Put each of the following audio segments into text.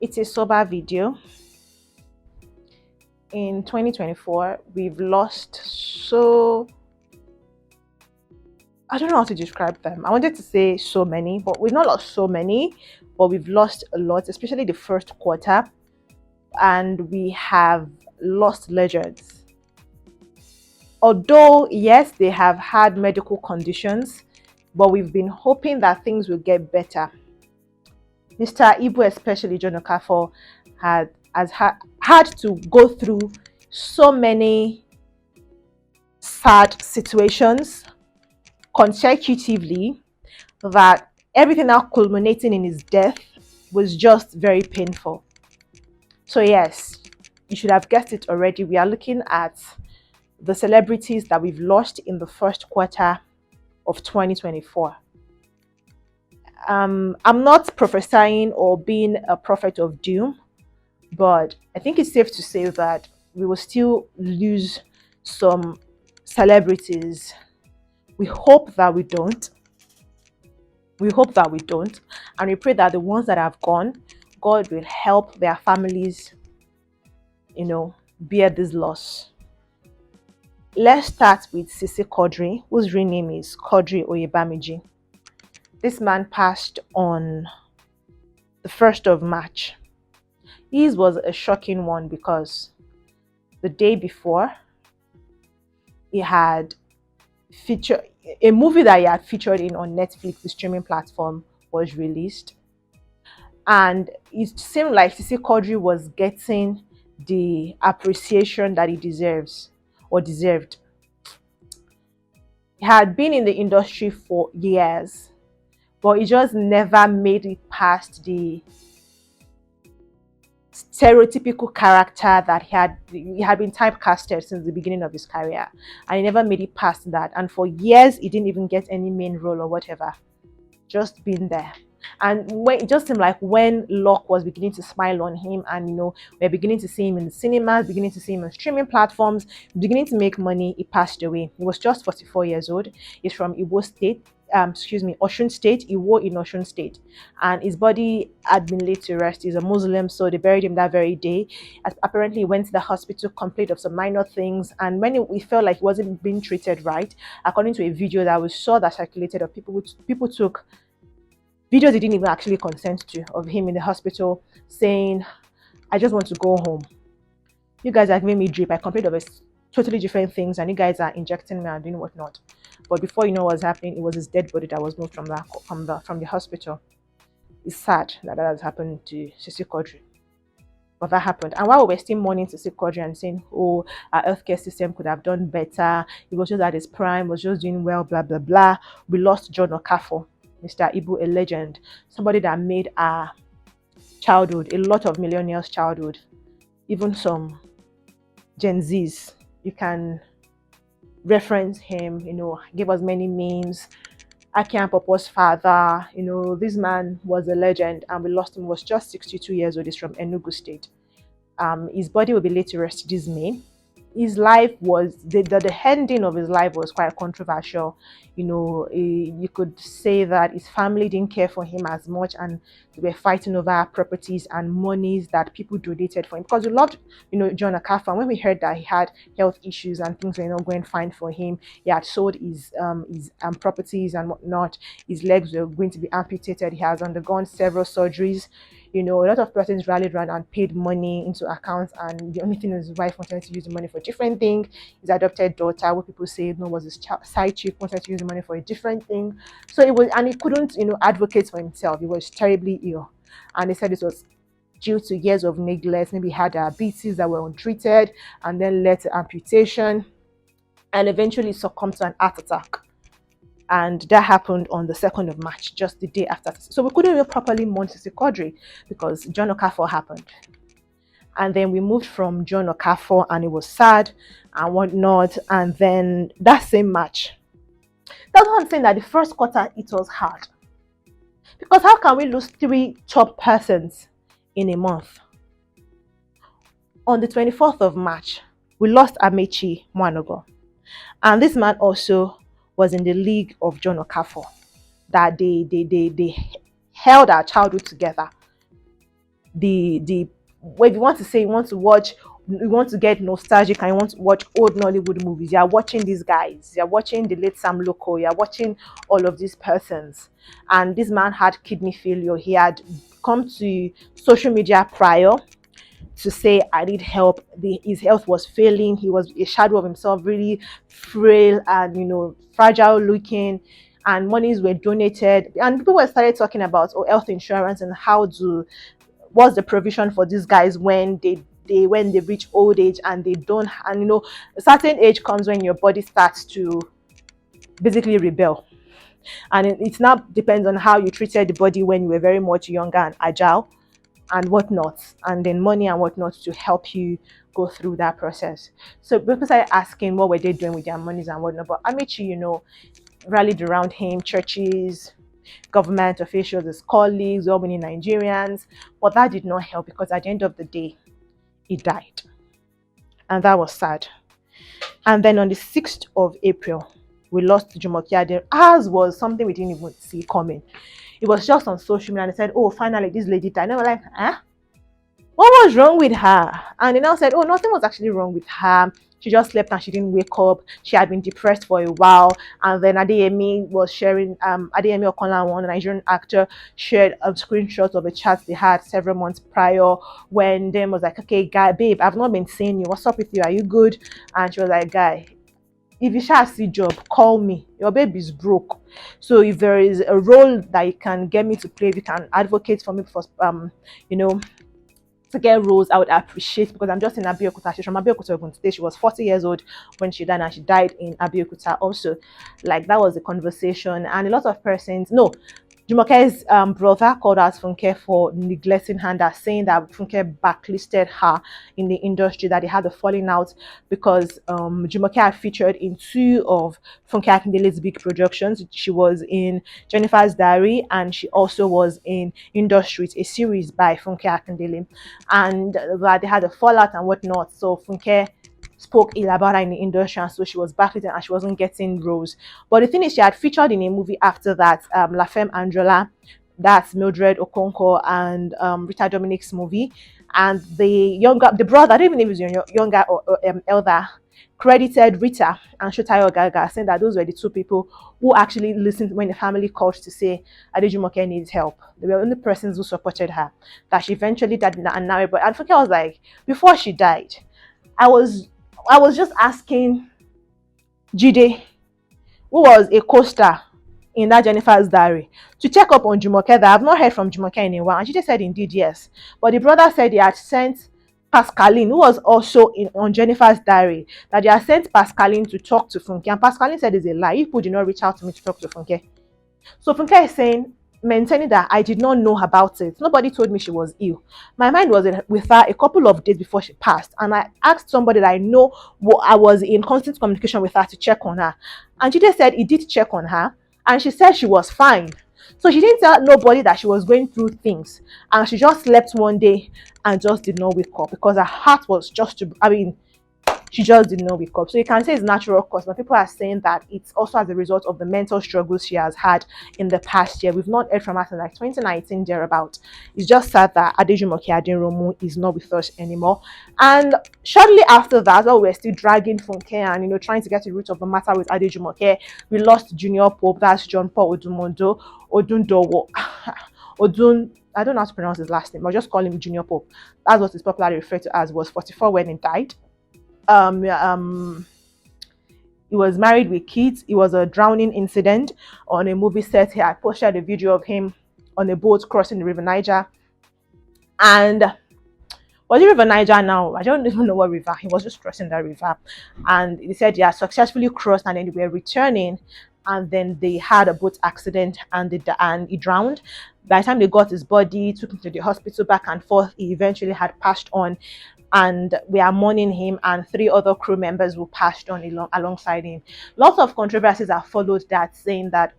It's a sober video. In 2024, we've lost so, I don't know how to describe them. I wanted to say so many, but we've not lost so many, but we've lost a lot, especially the first quarter, and we have lost legends. Although, yes, they have had medical conditions, but we've been hoping that things will get better. Mr. Ibu, especially John Okafor, had to go through so many sad situations consecutively that everything now culminating in his death was just very painful. So yes, you should have guessed it already. We are looking at the celebrities that we've lost in the first quarter of 2024. I'm not prophesying or being a prophet of doom, but I think it's safe to say that we will still lose some celebrities. We hope that we don't. We hope that we don't. And we pray that the ones that have gone, God will help their families, bear this loss. Let's start with Sisi Quadri, whose real name is Quadri Oyebamiji. This man passed on the 1st of March. His was a shocking one because the day before, he had featured a movie that he had featured in on Netflix, the streaming platform, was released. And it seemed like Sisi Quadri was getting the appreciation that he deserves or deserved. He had been in the industry for years, but he just never made it past the stereotypical character that he had been typecasted since the beginning of his career, and he never made it past that. And for years he didn't even get any main role or whatever, just been there. And when it just seemed like when luck was beginning to smile on him, and we're beginning to see him in the cinemas, beginning to see him on streaming platforms, beginning to make money, he passed away. He was just 44 years old. He's from Igbo State, Osun State, Iwo in Osun State. And his body had been laid to rest. He's a Muslim, so they buried him that very day. Apparently, he went to the hospital, complained of some minor things. And when we felt like he wasn't being treated right, according to a video that we saw that circulated of people took videos he didn't even actually consent to of him in the hospital saying, "I just want to go home. You guys are giving me drip. I complained of totally different things, and you guys are injecting me and doing whatnot." But before you know what was happening, it was his dead body that was moved from the hospital. It's sad that has happened to Sisi Quadri. But that happened. And while we were still mourning Sisi Quadri and saying, "Oh, our healthcare system could have done better. It was just at his prime, was just doing well, blah, blah, blah," we lost John Okafor, Mr. Ibu, a legend, somebody that made our childhood, a lot of millennials' childhood, even some Gen Zs. You can reference him, gave us many memes. Aki and Popo's father, this man was a legend, and we lost him. He was just 62 years old. He's from Enugu State. His body will be laid to rest this May. His life was the ending of his life was quite controversial. You could say that his family didn't care for him as much, and they were fighting over properties and monies that people donated for him, because we loved John Okafor. And when we heard that he had health issues and things were not going fine for him, he had sold his properties and whatnot. His legs were going to be amputated. He has undergone several surgeries. A lot of persons rallied around and paid money into accounts, and the only thing his wife wanted to use the money for a different thing. His adopted daughter, what people say no was his side chick, wanted to use the money for a different thing. So it was, and he couldn't advocate for himself. He was terribly ill, and they said this was due to years of neglect. Maybe he had diabetes that were untreated, and then led to amputation, and eventually succumbed to an heart attack. And that happened on the 2nd of March, just the day after. So we couldn't even properly mourn Sisi Quadri because John Okafor happened. And then we moved from John Okafor, and it was sad and whatnot. And then that same March, that's what I'm saying, that the first quarter, it was hard. Because how can we lose 3 top persons in a month? On the 24th of March, we lost Amechi Mwanogo. And this man also was in the league of John Okafor, that they held our childhood together. the if you want to say you want to watch, you want to get nostalgic and you want to watch old Nollywood movies, you are watching these guys, you're watching the late Sam Loco, you're watching all of these persons. And this man had kidney failure. He had come to social media prior to say I need help. His health was failing. He was a shadow of himself, really frail and fragile looking. And monies were donated, and people were started talking about health insurance and how to what's the provision for these guys when they reach old age and they don't, and a certain age comes when your body starts to basically rebel, and it now depends on how you treated the body when you were very much younger and agile and whatnot, and then money and whatnot to help you go through that process. So people started asking what were they doing with their monies and whatnot. But Amici, rallied around him, churches, government officials, his colleagues, all many Nigerians. But that did not help, because at the end of the day, he died. And that was sad. And then on the 6th of April, we lost Jumoke. Ours was something we didn't even see coming. It was just on social media and they said, oh, finally this lady died. And I was like, huh? What was wrong with her? And they now said, oh, nothing was actually wrong with her. She just slept and she didn't wake up. She had been depressed for a while. And then Adeyemi was sharing, Adeyemi Okonlawon, a Nigerian actor, shared a screenshot of a chat they had several months prior when them was like, okay, guy, babe, I've not been seeing you. What's up with you? Are you good? And she was like, guy, if you shall see job, call me. Your baby's broke. So if there is a role that you can get me to play, if you can advocate for me for to get roles, I would appreciate, because I'm just in Abeokuta. She's from Abeokuta, Ogun State. She was 40 years old when she died, and she died in Abeokuta also. Like, that was the conversation. And a lot of persons, no, Jumoke's brother called out Funke for neglecting her, that saying that Funke backlisted her in the industry, that they had a falling out because Jumoke had featured in 2 of Funke Akindele's big productions. She was in Jennifer's Diary, and she also was in Industry, a series by Funke Akindele, and that they had a fallout and whatnot. So Funke spoke ill about her in the industry, and so she was backlisted and she wasn't getting roles. But the thing is, she had featured in a movie after that, La Femme Androla, that's Mildred Okonkwo and Rita Dominique's movie. And the brother, I don't even know if he was younger or elder, credited Rita and Shotayo Gaga, saying that those were the 2 people who actually listened when the family called to say Adejumoke needs help. They were the only persons who supported her. That she eventually died, and now, but I think I was like, before she died, I was just asking Jide, who was a co-star in that Jennifer's Diary, to check up on Jumoke, that I've not heard from Jumoke in a while. And Jide said indeed yes. But the brother said he had sent Pascaline, who was also on Jennifer's Diary, that they had sent Pascaline to talk to Funke. And Pascaline said it's a lie. People did not reach out to me to talk to Funke. So Funke is saying, maintaining that I did not know about it. Nobody told me she was ill. My mind was with her a couple of days before she passed, and I asked somebody that I know, I was in constant communication with her, to check on her. And she just said he did check on her, and she said she was fine. So she didn't tell nobody that she was going through things, and she just slept one day and just did not wake up, because her heart was just she just did not wake up. So you can say it's natural cause, but people are saying that it's also as a result of the mental struggles she has had in the past year. We've not heard from her since like 2019 thereabout. It's just sad that Adejumoke Aderomu is not with us anymore. And shortly after that, while we're still dragging Funke and trying to get to the root of the matter with Adejumoke, we lost Junior Pope. That's John Paul Odumondo Odundowo. Odun, I don't know how to pronounce his last name. I'll just call him Junior Pope. That's what he's popularly referred to as. Was 44 when he died. He was married with kids. It was a drowning incident on a movie set here. I posted a video of him on a boat crossing the River Niger. And was it River Niger now? I don't even know what river. He was just crossing that river. And he said, yeah, successfully crossed, and then they were returning. And then they had a boat accident, and he drowned. By the time they got his body, took him to the hospital back and forth, he eventually had passed on. And we are mourning him, and 3 other crew members who passed on alongside him. Lots of controversies have followed that, saying that,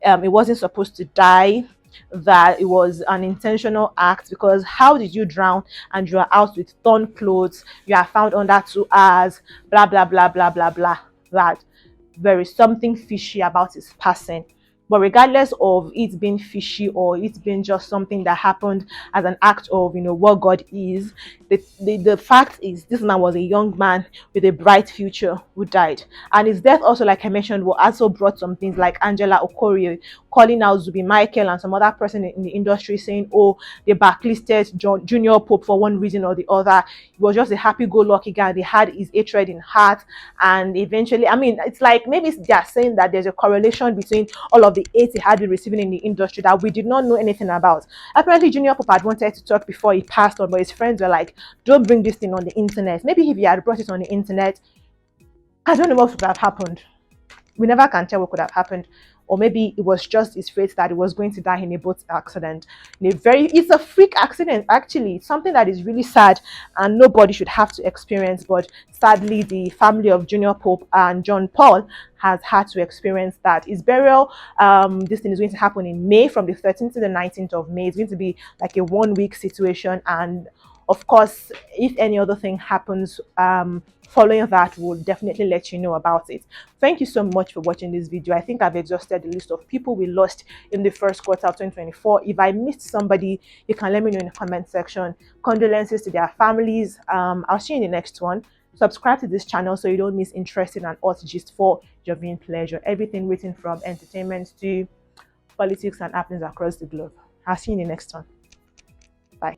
it wasn't supposed to die, that it was an intentional act, because how did you drown and you are out with torn clothes, you are found under 2 hours, blah, blah, blah, blah, blah, blah, that there is something fishy about his passing. But regardless of it being fishy or it being just something that happened as an act of, what God is, the fact is this man was a young man with a bright future who died. And his death also, like I mentioned, will also brought some things like Angela Okorie calling out Zubi Michael and some other person in the industry saying, oh, they backlisted Junior Pope for one reason or the other. He was just a happy-go-lucky guy. They had his hatred in heart. And eventually, I mean, it's like maybe they're saying that there's a correlation between all of the hate he had been receiving in the industry that we did not know anything about. Apparently, Junior Pope had wanted to talk before he passed on, but his friends were like, don't bring this thing on the internet. Maybe if he had brought it on the internet, I don't know what would have happened. We never can tell what could have happened. Or maybe it was just his fate that he was going to die in a boat accident. It's a freak accident, actually. It's something that is really sad and nobody should have to experience. But sadly, the family of Junior Pope and John Paul has had to experience that. His burial, this thing is going to happen in May, from the 13th to the 19th of May. It's going to be like a 1 week situation. And of course, if any other thing happens, following that, we'll definitely let you know about it. Thank you so much for watching this video. I think I've exhausted the list of people we lost in the first quarter of 2024. If I missed somebody, you can let me know in the comment section. Condolences to their families. I'll see you in the next one. Subscribe to this channel so you don't miss interesting and hot gist for your viewing pleasure. Everything written from entertainment to politics and happenings across the globe. I'll see you in the next one.